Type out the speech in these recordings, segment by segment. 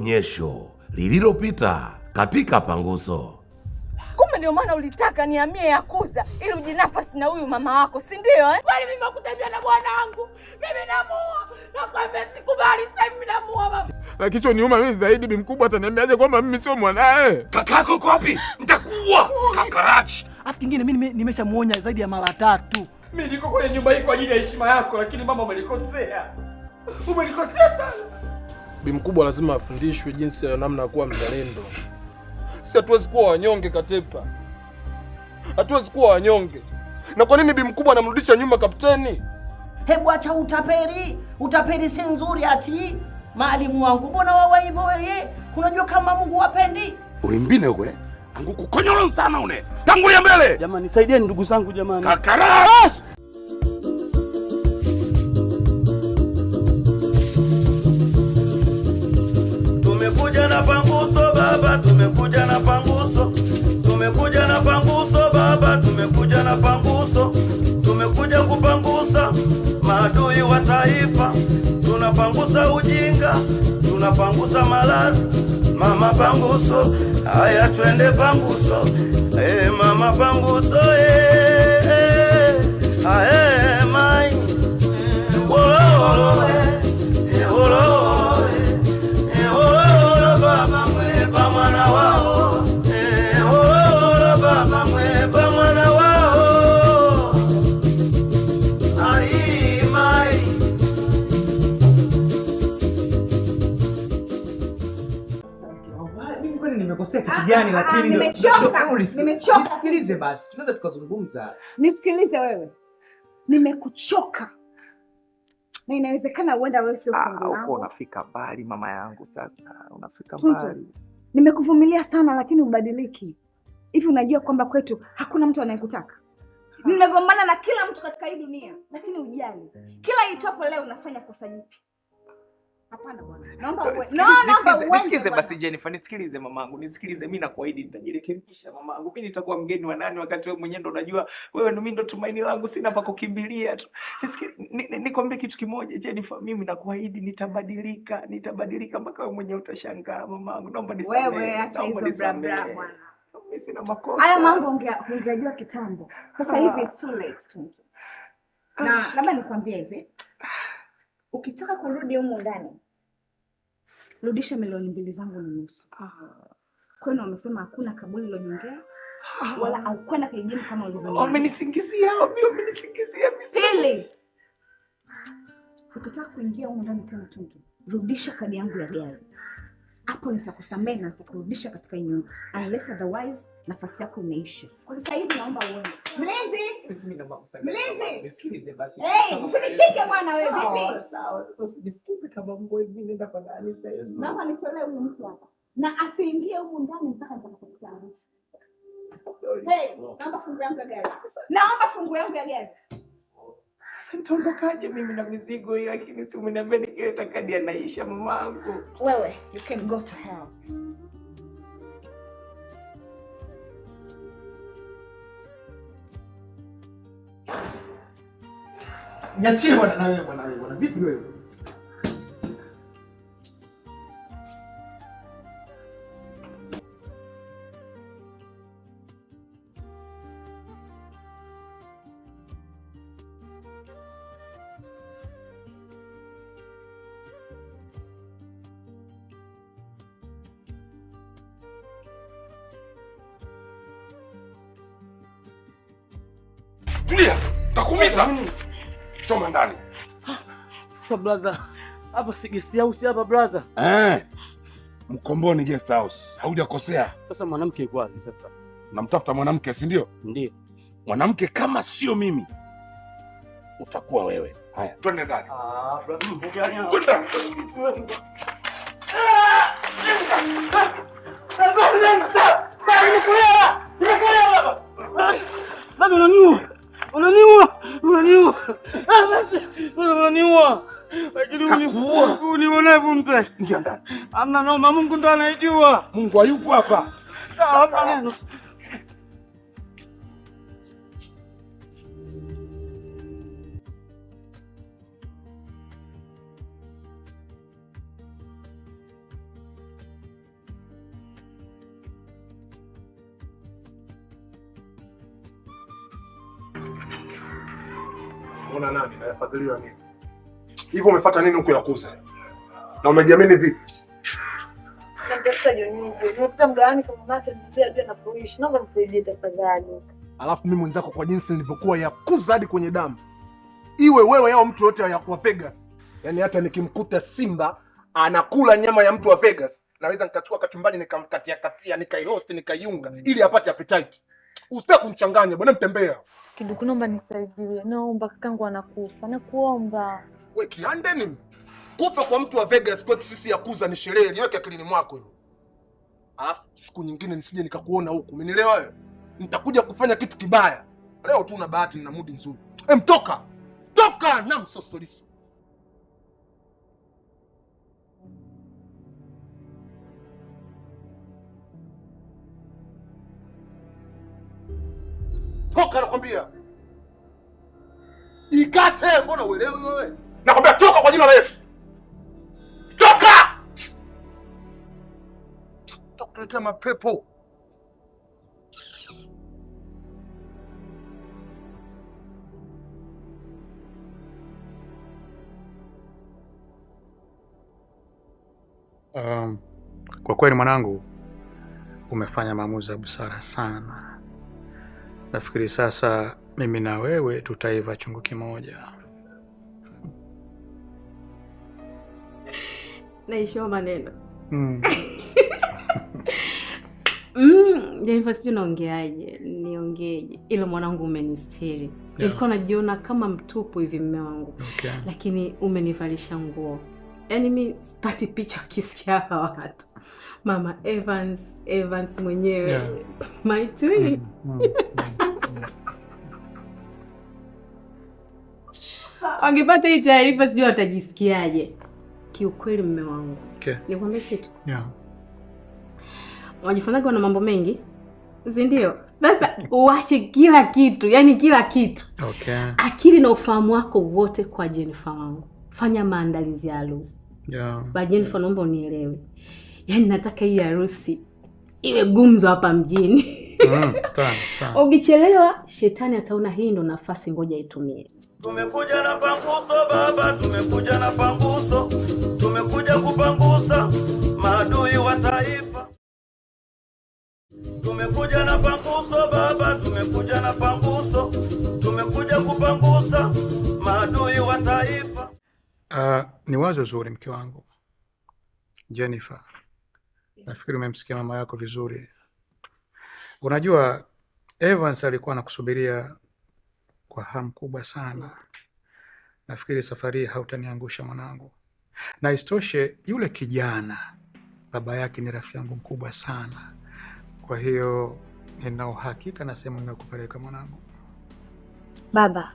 onyesho lililopita katika Panguso. Kumbe ndio maana ulitaka nihamie Yakuza ili ujinafasi na huyu mama wako, si ndio eh? Kwani mimi nakutembea na bwana wangu? Mimi namuoa. Nakwambia sikubali sasa, mimi namuoa baba. Na kichwa niuma mimi zaidi, bi mkubwa ataniambiaje kwamba mimi sio mwanae? Kakako uko wapi? Nitakuua kakarachi. Afu kingine mimi nimeshamuonya zaidi ya mara 3. Mimi niko kwenye nyumba hii kwa ajili ya heshima yako, lakini mama umenikosea. Umenikosea sana. Bi mkubwa lazima afundishwe jinsi ya namna ya kuwa mzalendo. Si hatuwezi kuwa wanyonge Katepa. Hatuwezi kuwa wanyonge. Na kwa nini bi mkubwa anamrudisha nyuma kapteni? Hebu acha utaperi. Utaperi si nzuri ati. Maalimu wangu mbona wawa hivyo wewe? Unajua kama Mungu wapendi? Ulimbine wewe? Angu kukonyolo sana une. Tangulia mbele. Jamani nisaidieni ndugu zangu jamani. Kakarachi. Tumekuja na Panguso baba, tumekuja na Panguso. Tumekuja na Panguso baba, tumekuja na Panguso. Tumekuja kupangusa maadui wa taifa. Tunapangusa ujinga, tunapangusa maradhi. Mama Panguso, haya twende Panguso. Mama Panguso, mai. Baba mweba mwana wao. Baba mweba mwana wao. Ai mai. Mimi kwani nimekosea kitu gani? Lakini nimechoka. Nisikilize basi. Tunaweza tukazungumza. Nisikilize wewe. Nimekuchoka. Na inawezekana uenda wewe sio fungu langu. Uko unafika mbali mama yangu sasa. Unafika mbali. Nimekuvumilia sana lakini ubadiliki. Hivi unajua kwamba kwetu hakuna mtu anayekutaka? Nimegombana na kila mtu katika hii dunia lakini ujali. Kila itopo leo unafanya kosa jipya. Hapana bwana. Naomba uende. Nisikilize basi Jennifer, nisikilize mamangu, nisikilize. Mimi nakuahidi nitajirekebisha mamangu. Mimi nitakuwa mgeni wa nani wakati wewe mwenyewe ndo unajua wewe ndo mimi ndo tumaini langu, sina pa kukimbilia tu. Nikwambie kitu kimoja Jennifer, mimi nakuahidi nitabadilika mpaka wewe mwenyewe utashangaa mamangu. Naomba nisamehe. Wewe acha hizo bra bwana. Mimi sina makosa. Haya mambo ungejua kitambo. Sasa hivi it's too late tu. Na labda nikwambie hivi. Ukitaka kurudi huko ndani, rudisha milioni 2 zangu na nusu. Kwani wamesema hakuna kaburi lilonyongea wala au kwenda kijijini kama ulivyoniambia. Wamenisingizia Pili. Ukitaka kuingia huko ndani tena Tuntu, rudisha kadi yangu ya gari. Hapo nitakusamehe na nitakurudisha katika nyumba. Unless otherwise nafasi yako imeisha. Kwa sasa hivi naomba uende. Mlinzi! Mimi naomba kusamehe. Mlinzi! Nisikilize basi. Usinishike bwana wewe vipi? Sawa. Sasa usinifuze kama mbwa hivi, nenda kwa ndani sasa. Naomba nitolee huyu mtu hapa. Na asiingie huko ndani mpaka nitakapokutana. Naomba fungu yangu ya gari. Naomba fungu yangu ya gari. Sasa nitaondokaje mimi na mizigo hii, lakini si umeniambia nikileta kadi anaisha mamangu. Wewe, you can go to hell. Niachie bwana na wewe bwana. Vipi wewe? Tulia, takuumiza. Choma ndani. Sasa brother, hapa si guest house hapa brother. Mkomboni guest house. Haujakosea. Sasa mwanamke yuko wapi sasa? Namtafuta mwanamke, si ndio? Ndio. Mwanamke kama sio mimi utakuwa wewe. Haya, twende ndani. Kwenda. Baba unaniua. Basi unaniua. Lakini unionevu mzee. Ingia ndani. Amna noma, Mungu ndo anajua. Mungu hayupo hapa. Hamna neno. Unaona nani anafadhiliwa nini? Hivyo umefuata nini huko Yakuza? Na umejiamini vipi? Namtafuta Jonyo. Nimekuta mgawani kwa mama yake mzee ajue anapoishi. Naomba nisaidie tafadhali. Alafu mimi mwenzako kwa jinsi nilivyokuwa Yakuza hadi kwenye damu. Iwe wewe au mtu yote wa Vegas. Yaani hata nikimkuta simba anakula nyama ya mtu wa Vegas, naweza nikachukua kachumbani nikamkatia nikairoast nikaiunga ili apate appetite. Usitaki kunichanganya bwana, mtembea. Kiduku, naomba nisaidie. Naomba kakangu anakufa. Nakuomba. Wewe kiande nini? Kufa kwa mtu wa Vegas kwetu sisi Yakuza ni sherehe, liweke akilini mwako hilo. Alafu siku nyingine nisije nikakuona huku. Umenielewa wewe? Nitakuja kufanya kitu kibaya. Leo tu na bahati na mood nzuri. Mtoka. Toka na msosoliso. Toka nakwambia. Ikate, mbona uelewi wewe? Nakwambia toka kwa jina la Yesu. Toka! Toka mapepo. Kwa kweli mwanangu, umefanya maamuzi ya busara sana. Nafikiri sasa mimi na wewe tutaiva chungu kimoja. Naishiwa maneno. Jennifer, sijui naongeaje, niongeeje. Ila mwanangu umenistiri. Nilikuwa najiona kama mtupu hivi mume wangu. Okay. Lakini umenivalisha nguo. Yaani mimi sipati picha ukisikia hawa watu. Mama Evans mwenyewe. Yeah. My twin. Wangepata hii taarifa sijui watajisikiaje. Kiukweli mume wangu. Okay. Nikwambie kitu. Yeah. Wajifanaga na mambo mengi. Si ndio? Sasa uache kila kitu, yani kila kitu. Okay. Akili na ufahamu wako wote kwa Jennifer wangu. Fanya maandalizi ya harusi. Yeah. Ba Jennifer, naomba unielewe. Yaani nataka hii harusi iwe gumzo hapa mjini. Sana. Ukichelewa shetani ataona hii ndo nafasi, ngoja itumie. Tumekuja na panguso baba, tumekuja na panguso. Tumekuja kupangusa maadui wa taifa. Tumekuja na panguso baba, tumekuja na panguso. Tumekuja kupangusa maadui wa taifa. Ni wazo zuri mke wangu. Jennifer, nafikiri umemsikia mama yako vizuri. Unajua Evans alikuwa anakusubiria kwa hamu kubwa sana. Nafikiri safari hautaniangusha mwanangu. Na istoshe yule kijana baba yake ni rafiki yangu mkubwa sana. Kwa hiyo nina uhakika na sehemu ninakupeleka mwanangu. Baba,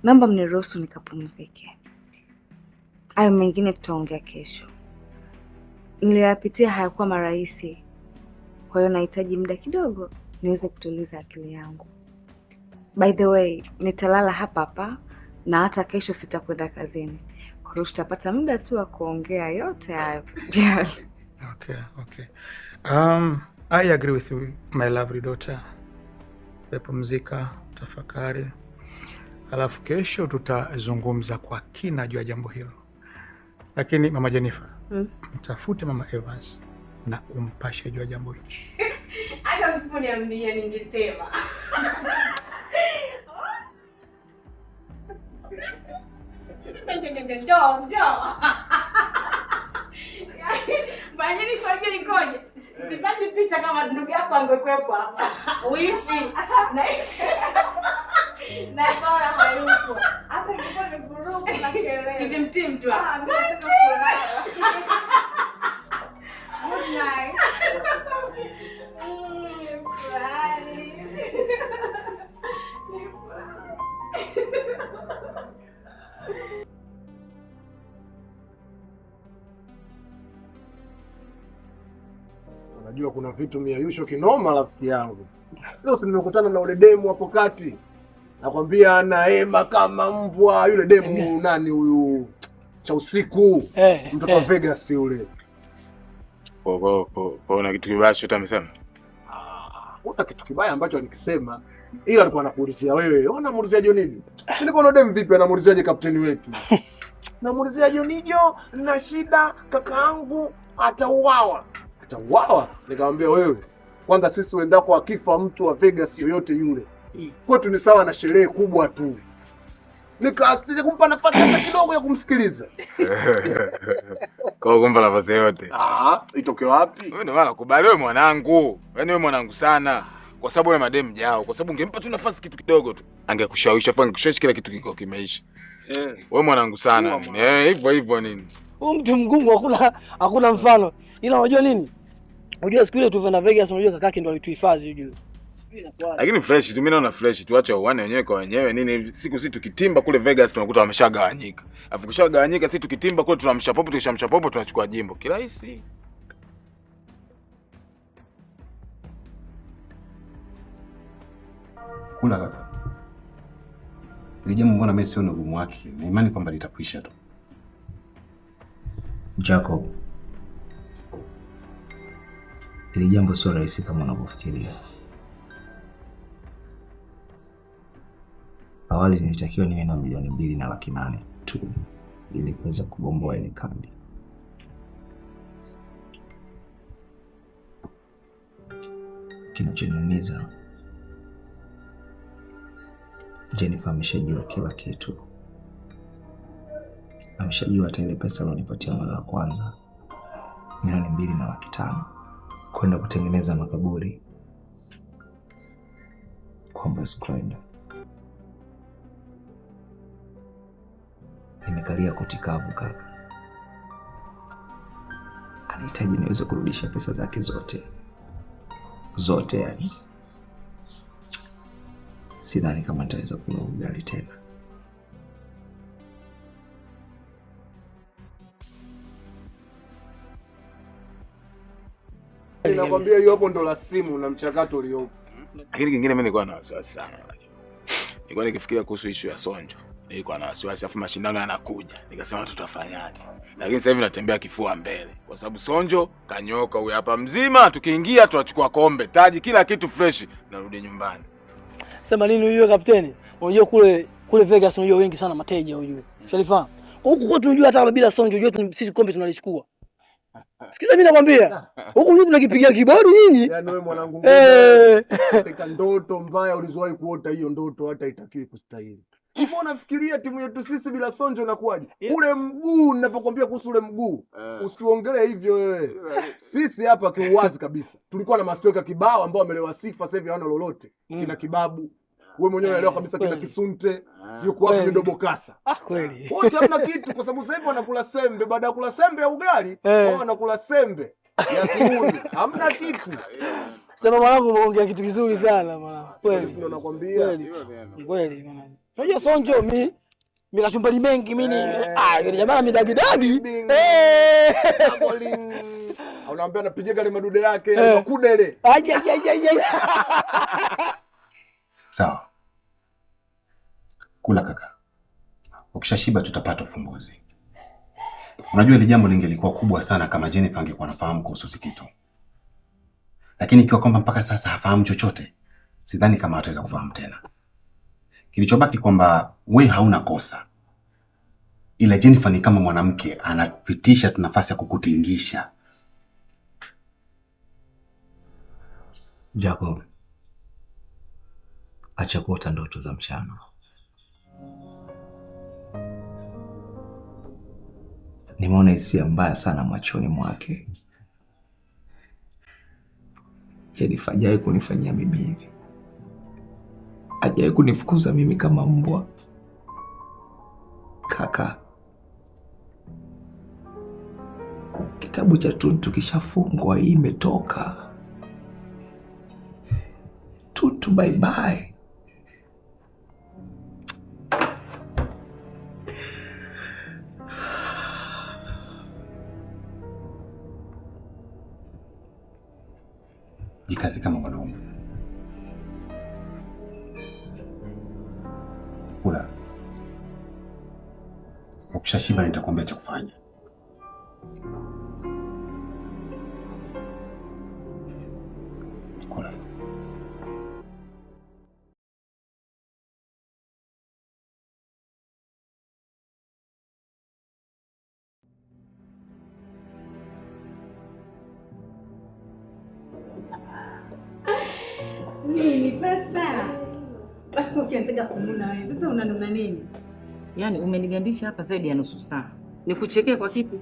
naomba mniruhusu nikapumzike. Hayo mengine tutaongea kesho. Niliyoyapitia hayakuwa marahisi. Kwa hiyo nahitaji muda kidogo niweze kutuliza akili yangu. By the way, nitalala hapa na hata kesho sitakwenda kazini. Kwa hiyo tutapata muda tu wa kuongea yote hayo. Okay. I agree with you, my lovely daughter. Pumzika, tafakari. Alafu kesho tutazungumza kwa kina juu ya jambo hilo. Lakini mama Jennifer, mtafute mama Evans na umpashe juu ya jambo hilo. Hata usiponiambia ningesema. Banyeni fanya ikoje? Sipati picha kama ndugu yako angekuepo hapa. Wifi. Na bora hayupo. Hata kipo ni vurugu na kelele. Kitimtim tu hapa. Nataka kulala. Good night. Unajua kuna vitu miayusho kinoma rafiki yangu. Leo si nimekutana na ule demu hapo kati. Nakwambia anaema kama mbwa yule demu. Nani huyu cha usiku? Mtoto wa Vegas yule. Una kitu kibaya chote amesema? Uta kitu kibaya ambacho alikisema Ila alikuwa anakuulizia wewe. Unamuulizia Jonijo? Niko na dem vipi anamuuliziaje kapteni wetu? Namuulizia Jonijo, na shida kakaangu atauawa. Atauawa? Nikamwambia wewe, kwanza sisi wendako akifa mtu wa Vegas yoyote yule, kwetu ni sawa na sherehe kubwa tu. Nikasije kumpa nafasi hata kidogo ya kumsikiliza. Kwa kumpa nafasi yote. Itoke wapi? Wewe ndio maana kubali wewe mwanangu. Yaani wewe mwanangu sana. Kwa sababu wewe madem jao, kwa sababu ungempa tu nafasi kitu kidogo tu. Angekushawishi afa angekushawishi kila kitu kiko kimeisha. Wewe mwanangu sana. Hivyo nini? Huyu mtu mgumu hakuna mfano. Ila unajua nini? Unajua siku ile tulivyoenda Vegas unajua kakake ndo alituhifadhi unajua. Lakini fresh tu, mimi naona fresh tu, acha uone wenyewe kwa wenyewe nini. Siku sisi tukitimba kule Vegas tunakuta wameshagawanyika. Alafu kishagawanyika sisi tukitimba kule tunamshapopo, tukishamshapopo tunachukua jimbo. Kirahisi. Kula kaka. Ile jambo mbona mimi sioni ugumu wake. Na imani kwamba litakwisha tu. Jacob. Ile jambo sio rahisi kama unavyofikiria. Awali nilitakiwa niwe na 2.8 tu ili kuweza kubomboa ile kadi. Kinachoniumiza, Jennifer ameshajua kila kitu. Ameshajua hata ile pesa alonipatia mara ya kwanza, 2.5 kwenda kutengeneza makaburi kwamba sikuenda. Nimekalia kutikavu kaka. Anahitaji niweze kurudisha pesa zake zote yani. Sidhani kama nitaweza kula ugali tena. Ninakwambia hiyo hapo ndo la simu na mchakato uliopo. Lakini kingine mimi nilikuwa na wasiwasi sana. Nilikuwa nikifikiria kuhusu issue ya Sonjo. Nilikuwa na wasiwasi afu mashindano yanakuja. Nikasema tutafanyaje? Lakini sasa hivi natembea kifua mbele kwa sababu Sonjo kanyoka huyu hapa mzima, tukiingia tunachukua kombe, taji, kila kitu fresh, narudi nyumbani. Sema nini huyo kapteni? Unajua kule Vegas unajua wengi sana mateja unajua. Shalifahamu. Huku kwetu unajua hata bila Sonjo unajua sisi kombe tunalichukua. Sikiza mimi nakwambia. Huku unajua tunakipigia kibodi nyinyi. Yaani wewe mwanangu katika ndoto mbaya ulizowahi kuota, hiyo ndoto hata itakiwi kustahili. Hivyo unafikiria timu yetu sisi bila Sonjo inakuwaje? Ule mguu ninapokuambia kuhusu ule mguu, usiongelee hivyo wewe. Sisi hapa kiuwazi kabisa. Tulikuwa na mastoka kibao ambao wamelewa sifa, sasa hivi hawana lolote. Kina Kibabu. Wewe mwenyewe unaelewa kabisa kina Kisunte, yuko wapi Midobo Kasa. Kweli. Wote hamna kitu kwa sababu sasa hivi wanakula sembe, baada ya kula sembe ya ugali, wao wanakula sembe ya kiuni. Hamna kitu. Sema mwanangu umeongea kitu kizuri sana mwanangu. Kweli ndio nakwambia. Kweli mwanangu. Unajua Sonjo mimi kachumbali mengi mimi yule jamaa midagidagi. Unaambia anapiga gari madude yake makudele. Sawa. Kula kaka. Ukishashiba tutapata ufumbuzi. Unajua ile jambo lingelikuwa kubwa sana kama Jennifer angekuwa anafahamu kuhusu kitu. Lakini ikiwa kwamba mpaka sasa hafahamu chochote, sidhani kama ataweza kufahamu tena. Kilichobaki kwamba wewe hauna kosa. Ila Jennifer ni kama mwanamke anapitisha nafasi ya kukutingisha. Jacob, acha kuota ndoto za mchana. Nimeona hisia mbaya sana machoni mwake. Jennifer hajawahi kunifanyia mimi hivi. Hajawahi kunifukuza mimi kama mbwa. Kaka, kitabu cha Tuntu kishafungwa, hii imetoka. Tuntu bye bye. Jikaze kama mwanaume. Kula. Ukishashiba nitakwambia cha kufanya. Nini sasa? Basi ukianza kumuna wewe. Sasa unanuna nini? Yaani umenigandisha hapa zaidi ya nusu saa. Nikuchekee kwa kipi?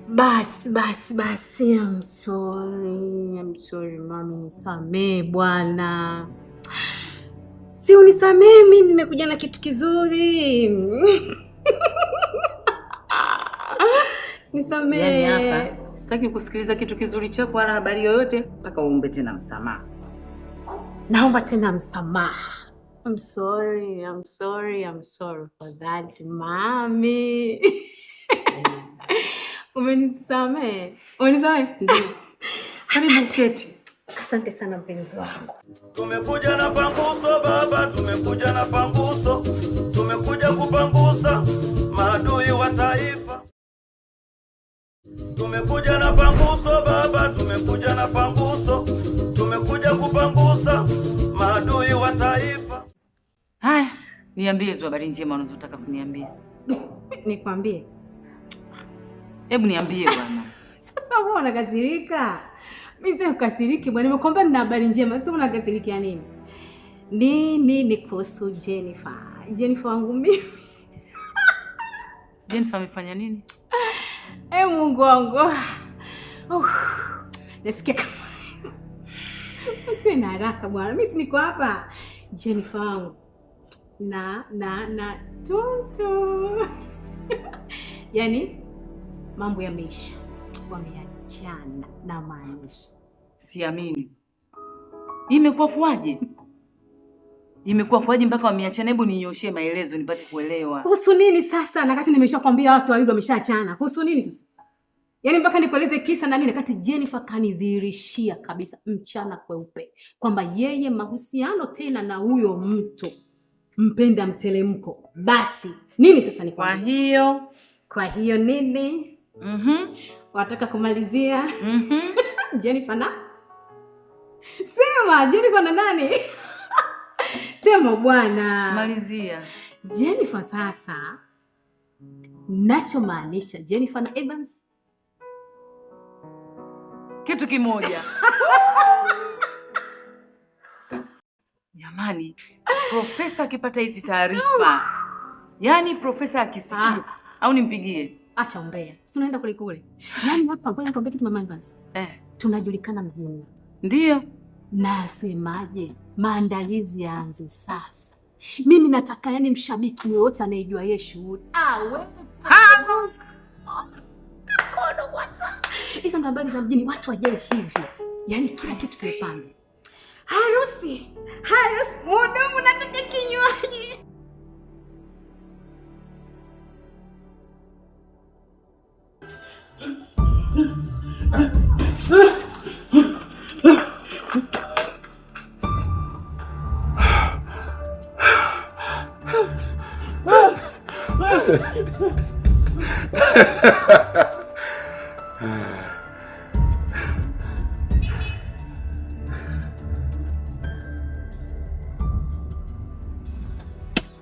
Basi. I'm sorry mami, nisamee bwana. Si unisamee, mimi nimekuja na kitu kizuri. Nisamee. Yaani hapa sitaki kusikiliza kitu kizuri chako wala habari yoyote mpaka uombe tena msamaha. Naomba tena msamaha. I'm sorry for that, mami. Umenisamee? Ndio. Karibu keti. Asante sana mpenzi wangu. Tumekuja na panguso baba, tumekuja na panguso. Tumekuja kupangusa maadui wa taifa. Tumekuja na panguso baba, tumekuja na panguso. Tumekuja kupangusa maadui wa taifa. Haya, niambie hizo habari njema unazotaka kuniambia. Nikwambie? Hebu niambie bwana. Sasa wewe unakasirika? Mimi sio kukasiriki bwana, nimekwambia nina habari njema. Sasa unakasirikia nini? Ni kuhusu Jennifer. Jennifer wangu mimi. Jennifer amefanya nini? Mungu wangu. Nasikia kama Usiwe na haraka bwana. Mimi si niko hapa. Jennifer wangu. Na Tonto. Yaani mambo yameisha. Wameachana na maanisha. Siamini. Imekuwa kwaje mpaka wameachana? Hebu ninyoshie maelezo nipate kuelewa. Kuhusu nini sasa? Na kati nimeshakwambia watu wawili wameshaachana. Kuhusu nini sasa? Yaani mpaka nikueleze kisa na nini? Kati Jennifer kanidhirishia kabisa mchana kweupe kwamba yeye mahusiano tena na huyo mtu mpenda mtelemko. Basi nini sasa ni kwa hiyo nini? Wataka kumalizia? Jennifer na sema Jennifer na nani? Sema bwana. Malizia. Jennifer sasa. Nacho maanisha Jennifer na Evans kitu kimoja. Jamani, profesa akipata hizi taarifa. Yaani profesa akisikia au nimpigie? Acha umbea. Si unaenda kule. Yaani hapa ngoja nikwambie kitu mama Evans. Tunajulikana mjini. Ndio. Nasemaje? Maandalizi yaanze sasa. Mimi nataka yani mshabiki yoyote anayejua yeye shughuli. Wewe. Kono kwanza. Hizo ndo habari za mjini, watu wajae hivyo. Yaani kila kitu kimepanga. Harusi. Mudumu nataka kinywaji.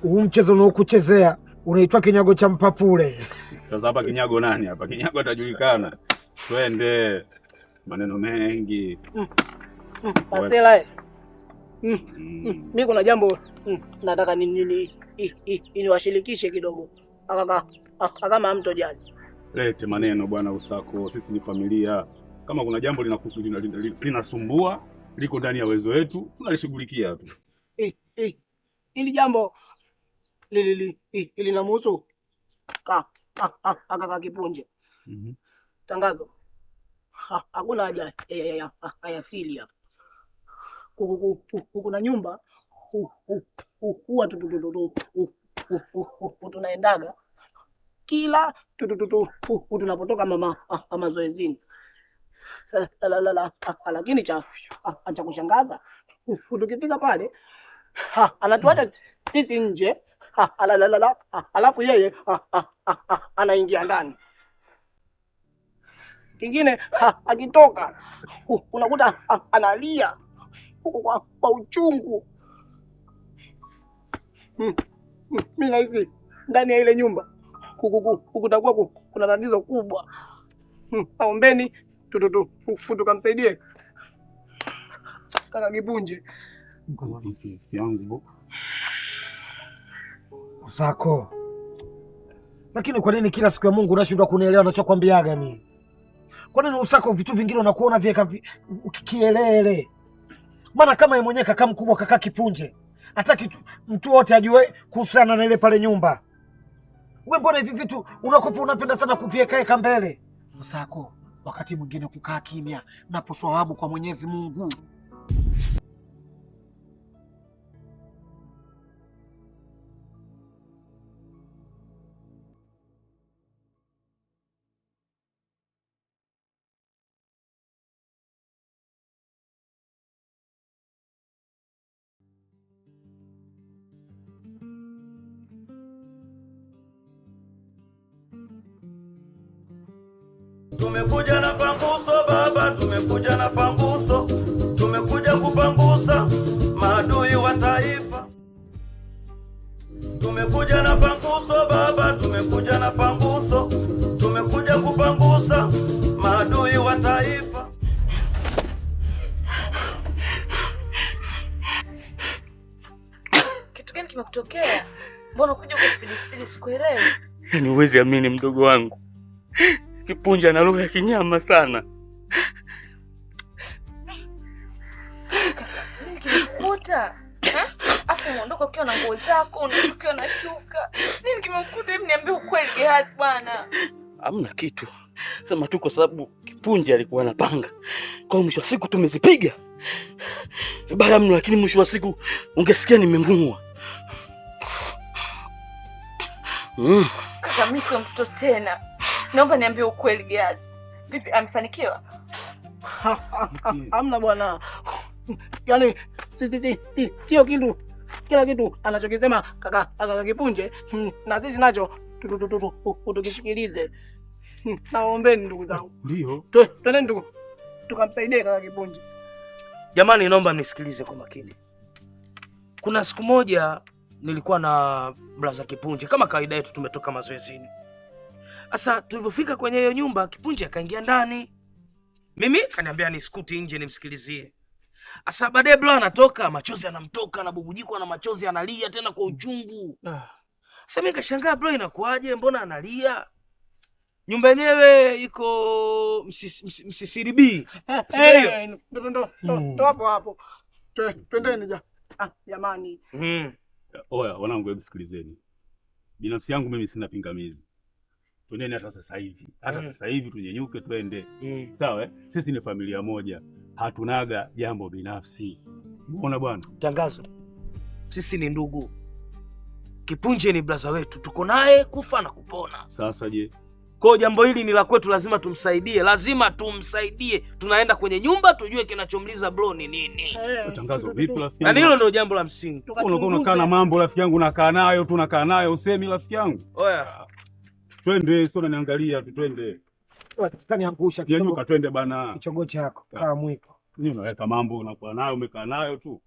Huu mchezo unaokuchezea unaitwa kinyago cha mpapule. Sasa hapa kinyago nani hapa? Kinyago atajulikana. Twende. Maneno mengi. Pasela. Mimi kuna jambo nataka niwashirikishe kidogo. Kama mtojali. Lete maneno bwana Usako. Sisi ni familia. Kama kuna jambo linakuhusu linasumbua, liko ndani ya uwezo wetu, tunalishughulikia tu. Hili jambo linamhusu kaka Kipunje. Tangazo. Hakuna haja ya siri hapa. Kuna nyumba huwa tunaendaga kila tunapotoka mazoezini. Lakini cha kushangaza tukifika pale anatuacha sisi nje, alafu yeye anaingia ndani. Kingine akitoka unakuta analia kwa uchungu. Mimi nahisi ndani ya ile nyumba kutakuwa kuna tatizo kubwa. Naombeni tukamsaidie. Kaka Kipunje. Yangu. Usako. Lakini kwa nini kila siku ya Mungu unashindwa kunielewa ninachokwambiaga mimi? Kwa nini Usako vitu vingine unakuona vieka kielele? Maana kama yeye mwenyewe kaka mkubwa kaka Kipunje, hataki mtu wote ajue kuhusiana na ile pale nyumba. Wewe mbona hivi vitu unakopa unapenda sana kuvieka mbele? Usako, wakati mwingine kukaa kimya napo thawabu kwa Mwenyezi Mungu. Tumekuja na panguso baba, tumekuja na panguso, tumekuja kupangusa maadui wa taifa. Tumekuja na panguso baba, tumekuja na panguso, tumekuja kupangusa maadui wa taifa. Kitu gani kimekutokea? Mbona kuja kwa speed sikuelewi? Yaani huwezi amini mdogo wangu. Kipunje ana roho ya kinyama sana. Nini kimekukuta? Afu unaondoka ukiwa na nguo zako, unaondoka ukiwa na shuka. Nini kimekukuta? Hebu niambie ukweli Gehazi bwana. Hamna kitu. Sema tu kwa sababu Kipunje alikuwa anapanga. Kwa mwisho wa siku tumezipiga. Vibaya mno, lakini mwisho wa siku ungesikia nimemua. Kaka mimi sio mtoto tena. Naomba niambie ukweli Gehazi. Vipi amefanikiwa? Hamna bwana. Yaani sio kitu. Kila kitu anachokisema kaka Kipunje na sisi nacho tukisikilize. Naombeni ndugu zangu. Ndio. Twende ndugu. Tukamsaidie kaka Kipunje. Jamani, naomba mnisikilize kwa makini. Kuna siku moja nilikuwa na brother Kipunje, kama kawaida yetu tumetoka mazoezini. Sasa tulipofika kwenye hiyo nyumba, Kipunje akaingia ndani. Mimi kaniambia nisikuti nje nimsikilizie. Sasa baadaye bro anatoka, machozi yanamtoka na bubujiko na machozi analia tena kwa uchungu. Sasa mimi kashangaa bro inakuaje, mbona analia? Nyumba yenyewe iko Msisiribi. Ndo hapo. Twendeni jamani. Oya wanangu, hebu sikilizeni. Binafsi yangu mimi sina pingamizi. Twendeni hata sasa hivi. Hata sasa hivi tunyenyuke twende. Sawa Sisi ni familia moja. Hatunaga jambo binafsi. Unaona bwana? Tangazo. Sisi ni ndugu. Kipunje ni brother wetu. Tuko naye kufa na kupona. Sasa je? Kwa jambo hili ni la kwetu, lazima tumsaidie. Tunaenda kwenye nyumba tujue kinachomliza bro ni nini. Tangazo vipi rafiki? Na hilo ndio jambo la msingi. Unakaa na mambo rafiki yangu, nakaa nayo usemi rafiki yangu. Oya. Twende, sio unaniangalia tu, twende. Kaniangusha kidogo. Twende bana. Kichogo chako. Kaa mwiko. Nini unaweka mambo unakuwa nayo umekaa nayo tu.